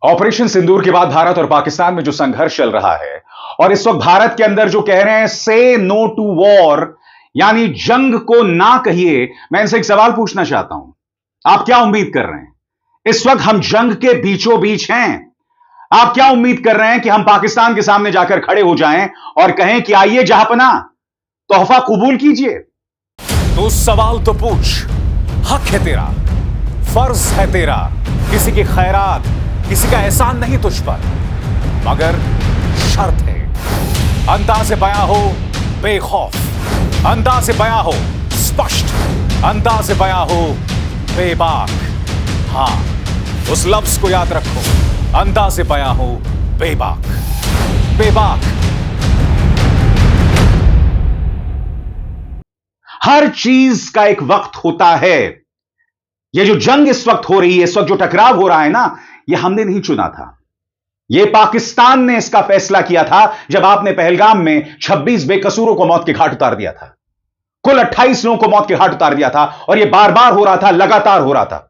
Operation सिंदूर के बाद भारत और पाकिस्तान में जो संघर्ष चल रहा है और इस वक्त भारत के अंदर जो कह रहे हैं से नो टू वॉर, यानी जंग को ना कहिए। मैं इनसे एक सवाल पूछना चाहता हूं, आप क्या उम्मीद कर रहे हैं? इस वक्त हम जंग के बीचों बीच हैं। आप क्या उम्मीद कर रहे हैं कि हम पाकिस्तान के सामने जाकर खड़े हो जाएं और कहें कि आइए जहांपना, तोहफा कबूल कीजिए? तो सवाल तो पूछ, हक है तेरा, फर्ज है तेरा, किसी की खैरात, किसी का एहसान नहीं तुझ पर, मगर शर्त है अंदाज़े बयां हो बेखौफ, अंदाज़े बयां हो स्पष्ट, अंदाज़े बयां हो बेबाक। हां, उस लफ्ज को याद रखो, अंदाज़े बयां हो बेबाक। बेबाक। हर चीज का एक वक्त होता है। यह जो जंग इस वक्त हो रही है, इस वक्त जो टकराव हो रहा है ना, यह हमने नहीं चुना था। यह पाकिस्तान ने इसका फैसला किया था जब आपने पहलगाम में 26 बेकसूरों को मौत के घाट उतार दिया था। कुल 28 लोगों को मौत के घाट उतार दिया था और यह बार बार हो रहा था, लगातार हो रहा था।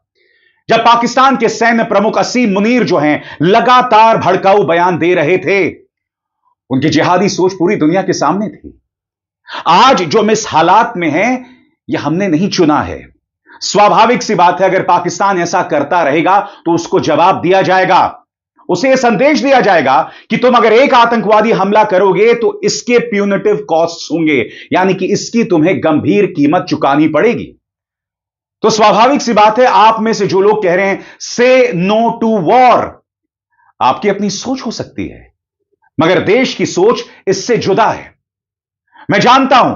जब पाकिस्तान के सैन्य प्रमुख असीम मुनीर जो हैं, लगातार भड़काऊ बयान दे रहे थे, उनकी जिहादी सोच पूरी दुनिया के सामने थी। आज जो हम इस हालात में हैं, यह हमने नहीं चुना है। स्वाभाविक सी बात है, अगर पाकिस्तान ऐसा करता रहेगा तो उसको जवाब दिया जाएगा। उसे यह संदेश दिया जाएगा कि तुम अगर एक आतंकवादी हमला करोगे तो इसके प्यूनिटिव कॉस्ट्स होंगे, यानी कि इसकी तुम्हें गंभीर कीमत चुकानी पड़ेगी। तो स्वाभाविक सी बात है, आप में से जो लोग कह रहे हैं से नो टू वॉर, आपकी अपनी सोच हो सकती है, मगर देश की सोच इससे जुदा है। मैं जानता हूं,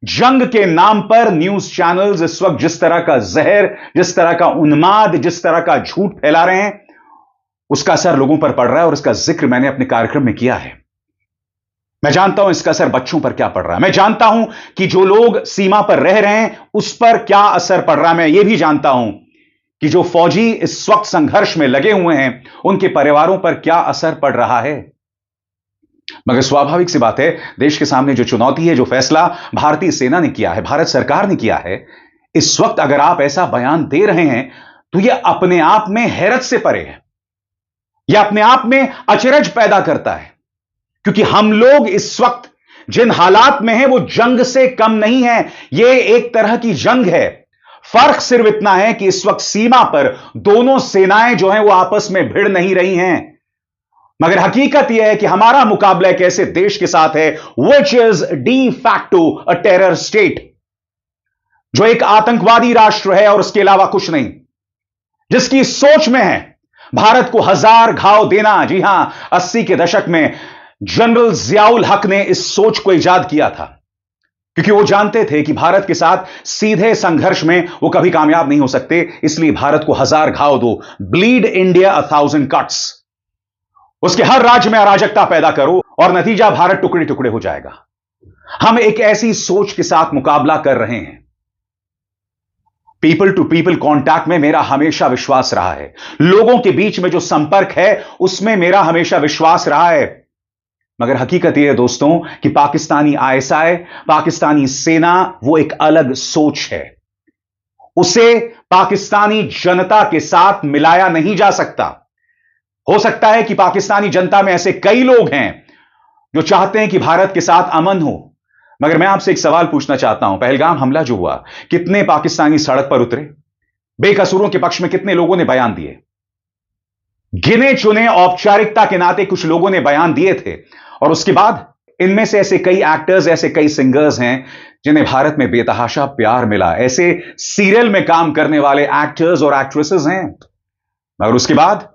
जंग के नाम पर न्यूज चैनल्स इस वक्त जिस तरह का जहर, जिस तरह का उन्माद, जिस तरह का झूठ फैला रहे हैं, उसका असर लोगों पर पड़ रहा है और इसका जिक्र मैंने अपने कार्यक्रम में किया है। मैं जानता हूं इसका असर बच्चों पर क्या पड़ रहा है। मैं जानता हूं कि जो लोग सीमा पर रह रहे हैं उस पर क्या असर पड़ रहा है। मैं यह भी जानता हूं कि जो फौजी इस वक्त संघर्ष में लगे हुए हैं उनके परिवारों पर क्या असर पड़ रहा है। मगर स्वाभाविक सी बात है, देश के सामने जो चुनौती है, जो फैसला भारतीय सेना ने किया है, भारत सरकार ने किया है, इस वक्त अगर आप ऐसा बयान दे रहे हैं तो यह अपने आप में हैरत से परे है। यह अपने आप में अचरज पैदा करता है, क्योंकि हम लोग इस वक्त जिन हालात में हैं वो जंग से कम नहीं है। यह एक तरह की जंग है। फर्क सिर्फ इतना है कि इस वक्त सीमा पर दोनों सेनाएं जो हैं वो आपस में भिड़ नहीं रही हैं, मगर हकीकत यह है कि हमारा मुकाबला एक ऐसे देश के साथ है which is de facto a terror state, जो एक आतंकवादी राष्ट्र है और उसके अलावा कुछ नहीं, जिसकी सोच में है भारत को हजार घाव देना। जी हां, 80 के दशक में जनरल जियाउल हक ने इस सोच को इजाद किया था, क्योंकि वो जानते थे कि भारत के साथ सीधे संघर्ष में वो कभी कामयाब नहीं हो सकते। इसलिए भारत को हजार घाव दो, ब्लीड इंडिया 1000 कट्स। उसके हर राज्य में अराजकता पैदा करो और नतीजा भारत टुकड़े टुकड़े हो जाएगा। हम एक ऐसी सोच के साथ मुकाबला कर रहे हैं। पीपल टू पीपल कांटेक्ट में मेरा हमेशा विश्वास रहा है, लोगों के बीच में जो संपर्क है उसमें मेरा हमेशा विश्वास रहा है। मगर हकीकत यह है दोस्तों कि पाकिस्तानी आईएसआई, पाकिस्तानी सेना, वो एक अलग सोच है। उसे पाकिस्तानी जनता के साथ मिलाया नहीं जा सकता। हो सकता है कि पाकिस्तानी जनता में ऐसे कई लोग हैं जो चाहते हैं कि भारत के साथ अमन हो, मगर मैं आपसे एक सवाल पूछना चाहता हूं। पहलगाम हमला जो हुआ, कितने पाकिस्तानी सड़क पर उतरे? बेकसूरों के पक्ष में कितने लोगों ने बयान दिए? गिने चुने औपचारिकता के नाते कुछ लोगों ने बयान दिए थे, और उसके बाद इनमें से ऐसे कई एक्टर्स, ऐसे कई सिंगर्स हैं जिन्हें भारत में बेतहाशा प्यार मिला। ऐसे सीरियल में काम करने वाले एक्टर्स और एक्ट्रेसेस हैं, मगर उसके बाद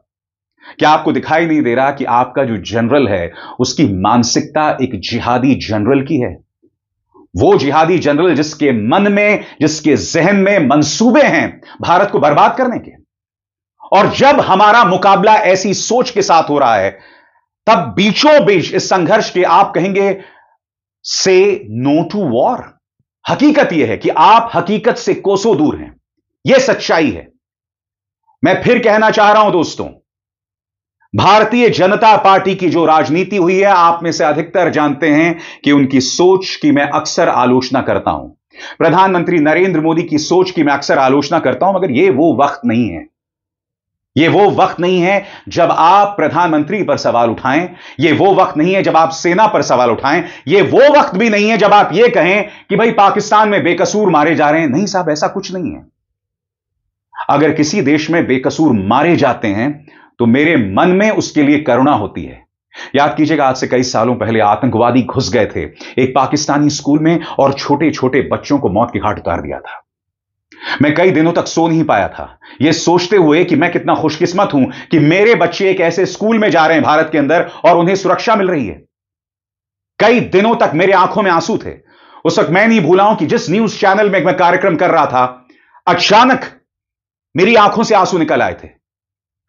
क्या आपको दिखाई नहीं दे रहा कि आपका जो जनरल है उसकी मानसिकता एक जिहादी जनरल की है? वो जिहादी जनरल जिसके मन में, जिसके जहन में मंसूबे हैं भारत को बर्बाद करने के। और जब हमारा मुकाबला ऐसी सोच के साथ हो रहा है, तब बीचों बीच इस संघर्ष के आप कहेंगे से नो टू वॉर। हकीकत यह है कि आप हकीकत से कोसों दूर हैं। यह सच्चाई है। मैं फिर कहना चाह रहा हूं दोस्तों, भारतीय जनता पार्टी की जो राजनीति हुई है, आप में से अधिकतर जानते हैं कि उनकी सोच की मैं अक्सर आलोचना करता हूं। प्रधानमंत्री नरेंद्र मोदी की सोच की मैं अक्सर आलोचना करता हूं, मगर यह वो वक्त नहीं है। यह वो वक्त नहीं है जब आप प्रधानमंत्री पर सवाल उठाएं, यह वो वक्त नहीं है जब आप सेना पर सवाल उठाएं, यह वो वक्त भी नहीं है जब आप यह कहें कि भाई पाकिस्तान में बेकसूर मारे जा रहे हैं। नहीं साहब, ऐसा कुछ नहीं है। अगर किसी देश में बेकसूर मारे जाते हैं तो मेरे मन में उसके लिए करुणा होती है। याद कीजिएगा, आज से कई सालों पहले आतंकवादी घुस गए थे एक पाकिस्तानी स्कूल में और छोटे छोटे बच्चों को मौत के घाट उतार दिया था। मैं कई दिनों तक सो नहीं पाया था, यह सोचते हुए कि मैं कितना खुशकिस्मत हूं कि मेरे बच्चे एक ऐसे स्कूल में जा रहे हैं भारत के अंदर और उन्हें सुरक्षा मिल रही है। कई दिनों तक मेरे आंखों में आंसू थे। उस वक्त मैं नहीं भूला हूं कि जिस न्यूज चैनल में मैं कार्यक्रम कर रहा था, अचानक मेरी आंखों से आंसू निकल आए थे।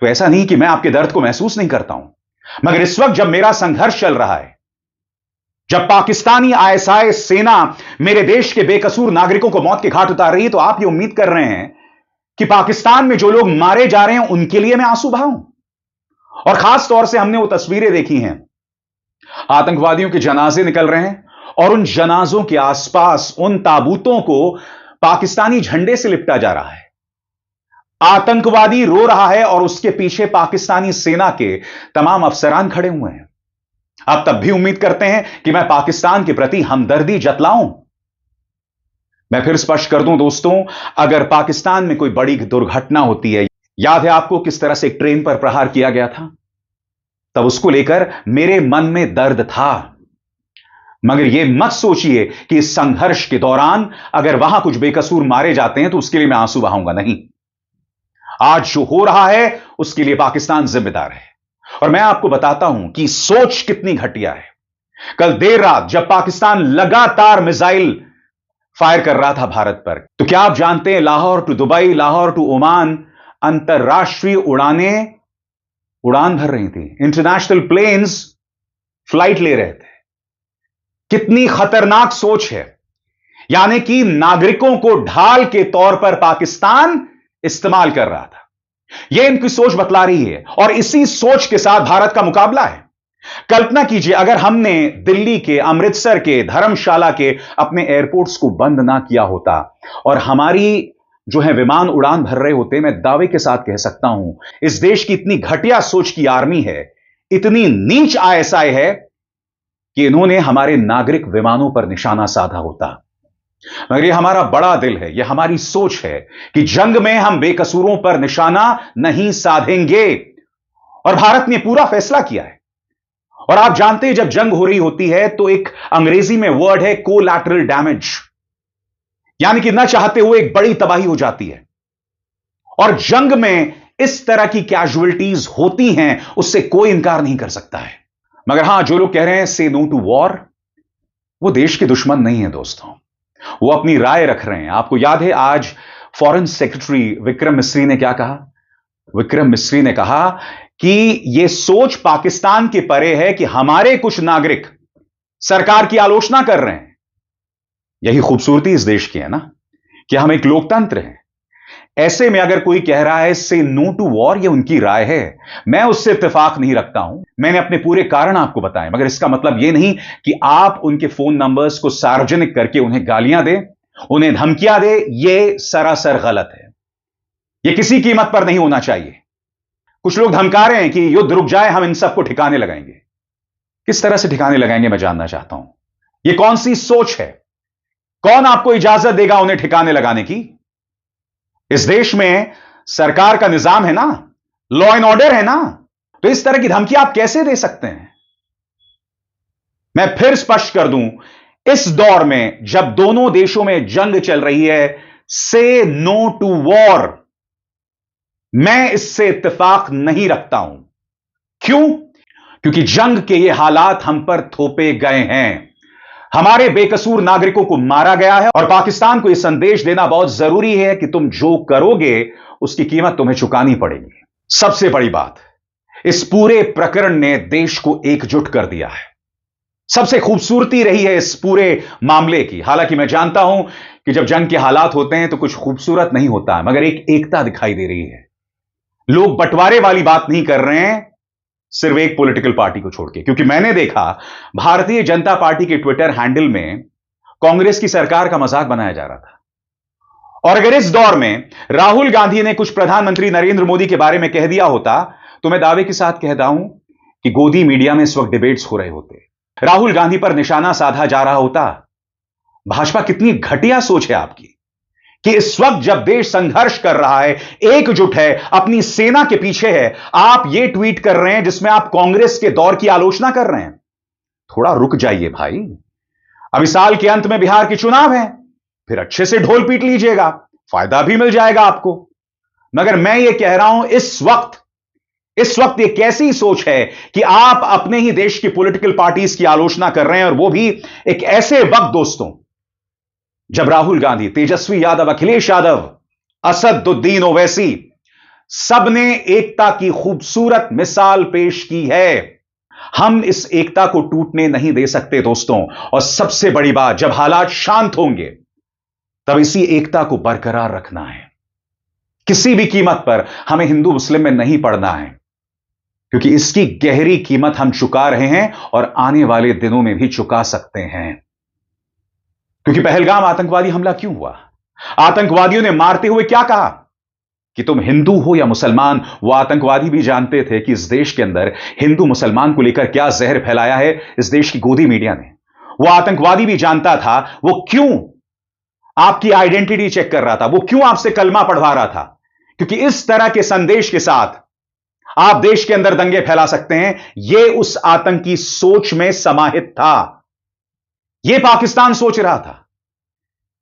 तो ऐसा नहीं कि मैं आपके दर्द को महसूस नहीं करता हूं, मगर इस वक्त जब मेरा संघर्ष चल रहा है, जब पाकिस्तानी आईएसआई सेना मेरे देश के बेकसूर नागरिकों को मौत के घाट उतार रही है, तो आप ये उम्मीद कर रहे हैं कि पाकिस्तान में जो लोग मारे जा रहे हैं उनके लिए मैं आंसू बहाऊं। और खास तौर से हमने वो तस्वीरें देखी हैं, आतंकवादियों के जनाजे निकल रहे हैं और उन जनाजों के आसपास उन ताबूतों को पाकिस्तानी झंडे से लिपटा जा रहा है। आतंकवादी रो रहा है और उसके पीछे पाकिस्तानी सेना के तमाम अफसरान खड़े हुए हैं। आप तब भी उम्मीद करते हैं कि मैं पाकिस्तान के प्रति हमदर्दी जतलाऊं। मैं फिर स्पष्ट कर दूं दोस्तों, अगर पाकिस्तान में कोई बड़ी दुर्घटना होती है, याद है आपको किस तरह से एक ट्रेन पर प्रहार किया गया था, तब उसको लेकर मेरे मन में दर्द था। मगर यह मत सोचिए कि इस संघर्ष के दौरान अगर वहां कुछ बेकसूर मारे जाते हैं तो उसके लिए मैं आंसू बहाऊंगा, नहीं। आज जो हो रहा है उसके लिए पाकिस्तान जिम्मेदार है। और मैं आपको बताता हूं कि सोच कितनी घटिया है। कल देर रात जब पाकिस्तान लगातार मिसाइल फायर कर रहा था भारत पर, तो क्या आप जानते हैं Lahore to Dubai, Lahore to Oman अंतरराष्ट्रीय उड़ान भर रही थी, इंटरनेशनल प्लेन्स फ्लाइट ले रहे थे। कितनी खतरनाक सोच है। यानी कि नागरिकों को ढाल के तौर पर पाकिस्तान इस्तेमाल कर रहा था। यह इनकी सोच बतला रही है और इसी सोच के साथ भारत का मुकाबला है। कल्पना कीजिए अगर हमने दिल्ली के, अमृतसर के, धर्मशाला के अपने एयरपोर्ट्स को बंद ना किया होता और हमारी जो है विमान उड़ान भर रहे होते, मैं दावे के साथ कह सकता हूं इस देश की इतनी घटिया सोच की आर्मी है, इतनी नीच आईएसआई है कि इन्होंने हमारे नागरिक विमानों पर निशाना साधा होता। मगर यह हमारा बड़ा दिल है, यह हमारी सोच है कि जंग में हम बेकसूरों पर निशाना नहीं साधेंगे। और भारत ने पूरा फैसला किया है। और आप जानते हैं जब जंग हो रही होती है तो एक अंग्रेजी में वर्ड है कोलैटरल डैमेज, यानी कि न चाहते हुए एक बड़ी तबाही हो जाती है। और जंग में इस तरह की कैजुअलिटीज होती हैं, उससे कोई इंकार नहीं कर सकता है। मगर हां, जो लोग कह रहे हैं से नो टू वॉर, वो देश के दुश्मन नहीं है दोस्तों, वो अपनी राय रख रहे हैं। आपको याद है आज फॉरेन सेक्रेटरी विक्रम मिस्री ने क्या कहा? विक्रम मिस्री ने कहा कि यह सोच पाकिस्तान के परे है कि हमारे कुछ नागरिक सरकार की आलोचना कर रहे हैं। यही खूबसूरती इस देश की है ना, कि हम एक लोकतंत्र हैं। ऐसे में अगर कोई कह रहा है से नो टू वॉर, यह उनकी राय है, मैं उससे इत्तेफाक नहीं रखता हूं। मैंने अपने पूरे कारण आपको बताए, मगर इसका मतलब यह नहीं कि आप उनके फोन नंबर्स को सार्वजनिक करके उन्हें गालियां दें, उन्हें धमकियां दें। यह सरासर गलत है। यह किसी कीमत पर नहीं होना चाहिए। कुछ लोग धमका रहे हैं कि युद्ध रुक जाए, हम इन सबको ठिकाने लगाएंगे। किस तरह से ठिकाने लगाएंगे, मैं जानना चाहता हूं। यह कौन सी सोच है? कौन आपको इजाजत देगा उन्हें ठिकाने लगाने की? इस देश में सरकार का निजाम है ना, लॉ एंड ऑर्डर है ना, तो इस तरह की धमकी आप कैसे दे सकते हैं? मैं फिर स्पष्ट कर दूं, इस दौर में जब दोनों देशों में जंग चल रही है, से नो टू वॉर, मैं इससे इत्तेफाक नहीं रखता हूं। क्यों? क्योंकि जंग के ये हालात हम पर थोपे गए हैं, हमारे बेकसूर नागरिकों को मारा गया है और पाकिस्तान को यह संदेश देना बहुत जरूरी है कि तुम जो करोगे उसकी कीमत तुम्हें चुकानी पड़ेगी। सबसे बड़ी बात, इस पूरे प्रकरण ने देश को एकजुट कर दिया है। सबसे खूबसूरती रही है इस पूरे मामले की। हालांकि मैं जानता हूं कि जब जंग के हालात होते हैं तो कुछ खूबसूरत नहीं होता है, मगर एक एकता दिखाई दे रही है। लोग बंटवारे वाली बात नहीं कर रहे हैं, सिर्फ एक पॉलिटिकल पार्टी को छोड़ के। क्योंकि मैंने देखा भारतीय जनता पार्टी के ट्विटर हैंडल में कांग्रेस की सरकार का मजाक बनाया जा रहा था और अगर इस दौर में राहुल गांधी ने कुछ प्रधानमंत्री नरेंद्र मोदी के बारे में कह दिया होता तो मैं दावे के साथ कहता हूं कि गोदी मीडिया में इस वक्त डिबेट्स हो रहे होते, राहुल गांधी पर निशाना साधा जा रहा होता। भाजपा कितनी घटिया सोच है आपकी कि इस वक्त जब देश संघर्ष कर रहा है, एकजुट है, अपनी सेना के पीछे है, आप ये ट्वीट कर रहे हैं जिसमें आप कांग्रेस के दौर की आलोचना कर रहे हैं। थोड़ा रुक जाइए भाई, अभी साल के अंत में बिहार के चुनाव है, फिर अच्छे से ढोल पीट लीजिएगा, फायदा भी मिल जाएगा आपको। मगर मैं ये कह रहा हूं इस वक्त ये कैसी सोच है कि आप अपने ही देश की पॉलिटिकल पार्टीज की आलोचना कर रहे हैं, और वो भी एक ऐसे वक्त दोस्तों जब राहुल गांधी, तेजस्वी यादव, अखिलेश यादव, असदुद्दीन ओवैसी सबने एकता की खूबसूरत मिसाल पेश की है। हम इस एकता को टूटने नहीं दे सकते दोस्तों। और सबसे बड़ी बात, जब हालात शांत होंगे तब इसी एकता को बरकरार रखना है। किसी भी कीमत पर हमें हिंदू मुस्लिम में नहीं पड़ना है, क्योंकि इसकी गहरी कीमत हम चुका रहे हैं और आने वाले दिनों में भी चुका सकते हैं। क्योंकि पहलगाम आतंकवादी हमला क्यों हुआ? आतंकवादियों ने मारते हुए क्या कहा कि तुम हिंदू हो या मुसलमान। वो आतंकवादी भी जानते थे कि इस देश के अंदर हिंदू मुसलमान को लेकर क्या जहर फैलाया है इस देश की गोदी मीडिया ने। वो आतंकवादी भी जानता था वो क्यों आपकी आइडेंटिटी चेक कर रहा था, वो क्यों आपसे कलमा पढ़वा रहा था, क्योंकि इस तरह के संदेश के साथ आप देश के अंदर दंगे फैला सकते हैं। यह उस आतंकी सोच में समाहित था। यह पाकिस्तान सोच रहा था।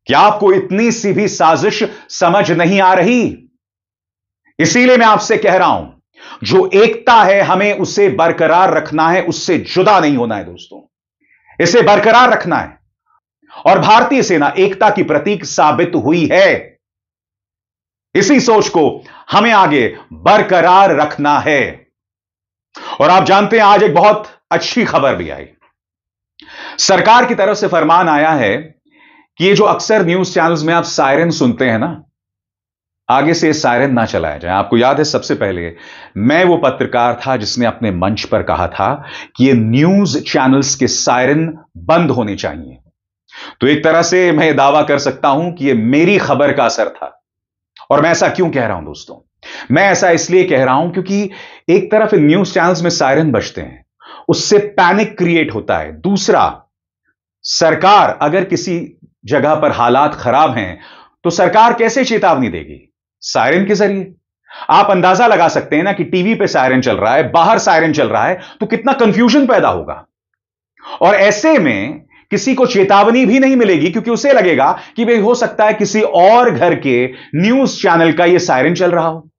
क्या आपको इतनी सी भी साजिश समझ नहीं आ रही? इसीलिए मैं आपसे कह रहा हूं, जो एकता है हमें उसे बरकरार रखना है, उससे जुदा नहीं होना है दोस्तों, इसे बरकरार रखना है। और भारतीय सेना एकता की प्रतीक साबित हुई है। इसी सोच को हमें आगे बरकरार रखना है। और आप जानते हैं आज एक बहुत अच्छी खबर भी आई। सरकार की तरफ से फरमान आया है कि ये जो अक्सर न्यूज चैनल्स में आप सायरन सुनते हैं ना, आगे से सायरन ना चलाया जाए। आपको याद है सबसे पहले मैं वो पत्रकार था जिसने अपने मंच पर कहा था कि ये न्यूज चैनल्स के सायरन बंद होने चाहिए। तो एक तरह से मैं दावा कर सकता हूं कि ये मेरी खबर का असर था। और मैं ऐसा क्यों कह रहा हूं दोस्तों? मैं ऐसा इसलिए कह रहा हूं क्योंकि एक तरफ न्यूज चैनल्स में सायरन बजते हैं, उससे पैनिक क्रिएट होता है। दूसरा, सरकार अगर किसी जगह पर हालात खराब हैं तो सरकार कैसे चेतावनी देगी? सायरन के जरिए। आप अंदाजा लगा सकते हैं ना कि टीवी पे सायरन चल रहा है, बाहर सायरन चल रहा है, तो कितना कंफ्यूजन पैदा होगा। और ऐसे में किसी को चेतावनी भी नहीं मिलेगी, क्योंकि उसे लगेगा कि भाई हो सकता है किसी और घर के न्यूज चैनल का यह सायरन चल रहा हो।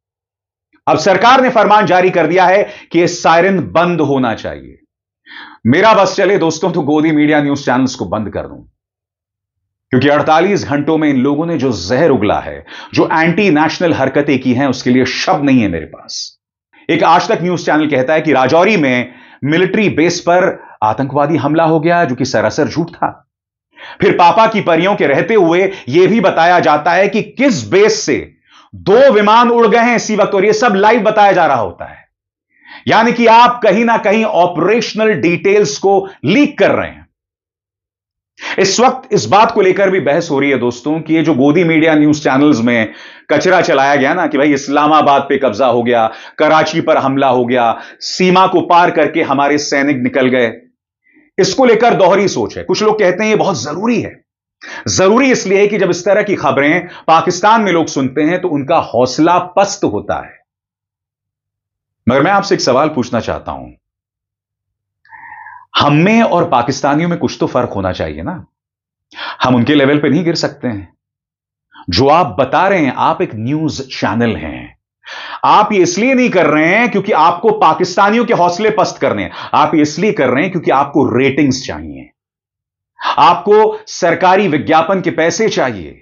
अब सरकार ने फरमान जारी कर दिया है कि यह सायरन बंद होना चाहिए। मेरा बस चले दोस्तों तो गोदी मीडिया न्यूज चैनल्स को बंद कर दूं, क्योंकि 48 घंटों में इन लोगों ने जो जहर उगला है, जो एंटी नेशनल हरकतें की हैं, उसके लिए शब्द नहीं है मेरे पास। एक आज तक न्यूज चैनल कहता है कि राजौरी में मिलिट्री बेस पर आतंकवादी हमला हो गया, जो कि सरासर झूठ था। फिर पापा की परियों के रहते हुए यह भी बताया जाता है कि किस बेस से 2 विमान उड़ गए हैं इसी वक्त, और यह सब लाइव बताया जा रहा होता है। यानी कि आप कहीं ना कहीं ऑपरेशनल डिटेल्स को लीक कर रहे हैं। इस वक्त इस बात को लेकर भी बहस हो रही है दोस्तों कि ये जो गोदी मीडिया न्यूज चैनल्स में कचरा चलाया गया ना कि भाई इस्लामाबाद पे कब्जा हो गया, कराची पर हमला हो गया, सीमा को पार करके हमारे सैनिक निकल गए, इसको लेकर दोहरी सोच है। कुछ लोग कहते हैं ये बहुत जरूरी है। जरूरी इसलिए है कि जब इस तरह की खबरें पाकिस्तान में लोग सुनते हैं तो उनका हौसला पस्त होता है। मगर मैं आपसे एक सवाल पूछना चाहता हूं, हम में और पाकिस्तानियों में कुछ तो फर्क होना चाहिए ना। हम उनके लेवल पे नहीं गिर सकते हैं। जो आप बता रहे हैं, आप एक न्यूज चैनल हैं, आप ये इसलिए नहीं कर रहे हैं क्योंकि आपको पाकिस्तानियों के हौसले पस्त करने हैं। आप ये इसलिए कर रहे हैं क्योंकि आपको रेटिंग्स चाहिए, आपको सरकारी विज्ञापन के पैसे चाहिए।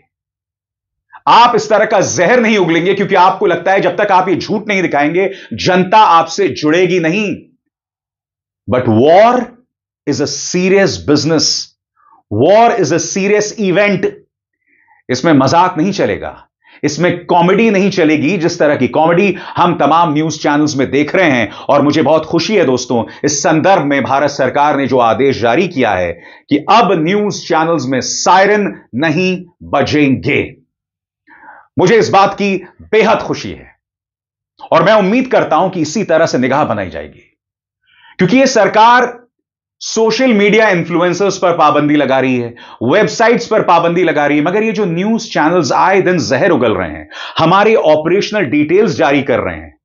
आप इस तरह का जहर नहीं उगलेंगे क्योंकि आपको लगता है जब तक आप ये झूठ नहीं दिखाएंगे जनता आपसे जुड़ेगी नहीं। But war is a serious business, war is a serious event. इसमें मजाक नहीं चलेगा, इसमें कॉमेडी नहीं चलेगी, जिस तरह की कॉमेडी हम तमाम न्यूज चैनल्स में देख रहे हैं। और मुझे बहुत खुशी है दोस्तों, इस संदर्भ में भारत सरकार ने जो आदेश जारी किया है कि अब न्यूज चैनल्स में सायरन नहीं बजेंगे। मुझे इस बात की बेहद खुशी है और मैं उम्मीद करता हूं कि इसी तरह से निगाह बनाई जाएगी, क्योंकि यह सरकार सोशल मीडिया इन्फ्लुएंसर्स पर पाबंदी लगा रही है, वेबसाइट्स पर पाबंदी लगा रही है, मगर ये जो न्यूज चैनल्स आए दिन जहर उगल रहे हैं, हमारी ऑपरेशनल डिटेल्स जारी कर रहे हैं,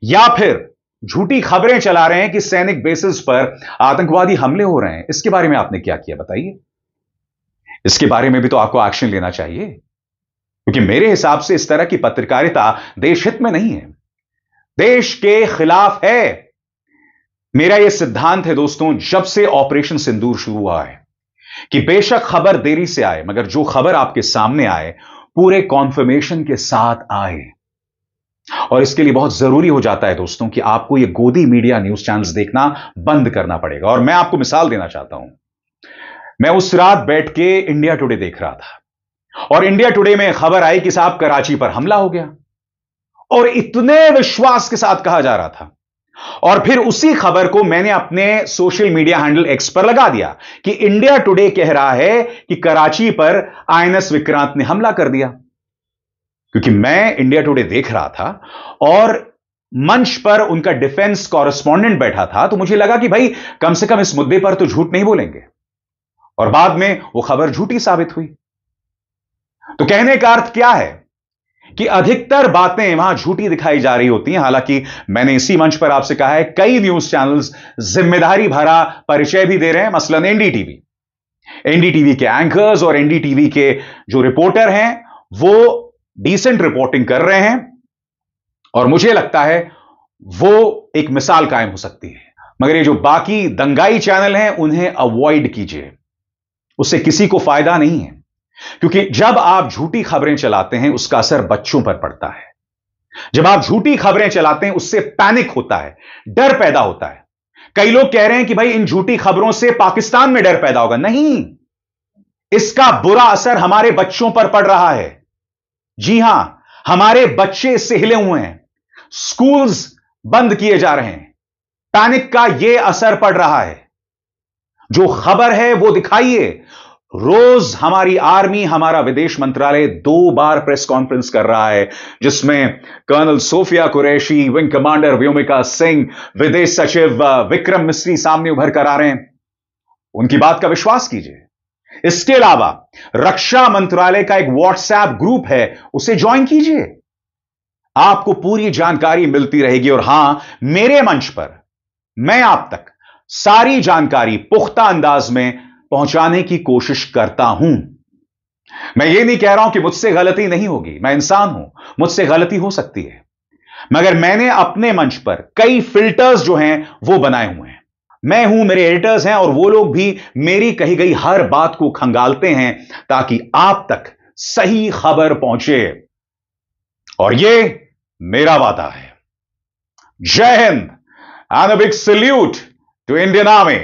या फिर झूठी खबरें चला रहे हैं कि सैनिक बेसिस पर आतंकवादी हमले हो रहे हैं, इसके बारे में आपने क्या किया बताइए? इसके बारे में भी तो आपको एक्शन लेना चाहिए, क्योंकि मेरे हिसाब से इस तरह की पत्रकारिता देश हित में नहीं है, देश के खिलाफ है। मेरा यह सिद्धांत है दोस्तों, जब से ऑपरेशन सिंदूर शुरू हुआ है, कि बेशक खबर देरी से आए, मगर जो खबर आपके सामने आए पूरे कॉन्फर्मेशन के साथ आए। और इसके लिए बहुत जरूरी हो जाता है दोस्तों कि आपको यह गोदी मीडिया न्यूज चैनल्स देखना बंद करना पड़ेगा। और मैं आपको मिसाल देना चाहता हूं, मैं उस रात बैठ के इंडिया टुडे देख रहा था और इंडिया टुडे में खबर आई कि साहब कराची पर हमला हो गया, और इतने विश्वास के साथ कहा जा रहा था, और फिर उसी खबर को मैंने अपने सोशल मीडिया हैंडल एक्स पर लगा दिया कि इंडिया टुडे कह रहा है कि कराची पर आईएनएस विक्रांत ने हमला कर दिया। क्योंकि मैं इंडिया टुडे देख रहा था और मंच पर उनका डिफेंस कॉरेस्पॉन्डेंट बैठा था, तो मुझे लगा कि भाई कम से कम इस मुद्दे पर तो झूठ नहीं बोलेंगे, और बाद में वो खबर झूठी साबित हुई। तो कहने का अर्थ क्या है कि अधिकतर बातें वहां झूठी दिखाई जा रही होती हैं। हालांकि मैंने इसी मंच पर आपसे कहा है, कई न्यूज चैनल्स जिम्मेदारी भरा परिचय भी दे रहे हैं, मसलन एनडीटीवी के एंकर्स और एनडीटीवी के जो रिपोर्टर हैं वो डिसेंट रिपोर्टिंग कर रहे हैं, और मुझे लगता है वो एक मिसाल कायम हो सकती है। मगर ये जो बाकी दंगाई चैनल हैं उन्हें अवॉइड कीजिए, उससे किसी को फायदा नहीं है, क्योंकि जब आप झूठी खबरें चलाते हैं उसका असर बच्चों पर पड़ता है। जब आप झूठी खबरें चलाते हैं उससे पैनिक होता है, डर पैदा होता है। कई लोग कह रहे हैं कि भाई इन झूठी खबरों से पाकिस्तान में डर पैदा होगा। नहीं, इसका बुरा असर हमारे बच्चों पर पड़ रहा है। जी हां, हमारे बच्चे इससे हिले हुए हैं, स्कूल्स बंद किए जा रहे हैं, पैनिक का यह असर पड़ रहा है। जो खबर है वो दिखाइए। रोज हमारी आर्मी, हमारा विदेश मंत्रालय 2 बार प्रेस कॉन्फ्रेंस कर रहा है, जिसमें colonel Sofia Qureshi, wing commander Vyomika Singh, विदेश सचिव विक्रम मिस्री सामने उभर कर आ रहे हैं। उनकी बात का विश्वास कीजिए। इसके अलावा रक्षा मंत्रालय का एक व्हाट्सएप ग्रुप है, उसे ज्वाइन कीजिए। आपको पूरी जानकारी मिलती रहेगी, और हां, मेरे मंच पर मैं आप तक सारी जानकारी पुख्ता अंदाज में पहुंचाने की कोशिश करता हूं। मैं ये नहीं कह रहा हूं कि मुझसे गलती नहीं होगी, मैं इंसान हूं, मुझसे गलती हो सकती है, मगर मैंने अपने मंच पर कई फिल्टर्स जो हैं वो बनाए हुए हैं। मैं हूं, मेरे एडिटर्स हैं, और वो लोग भी मेरी कही गई हर बात को खंगालते हैं ताकि आप तक सही खबर पहुंचे, और ये मेरा वादा है। Jai Hind and a big salute to Indian army.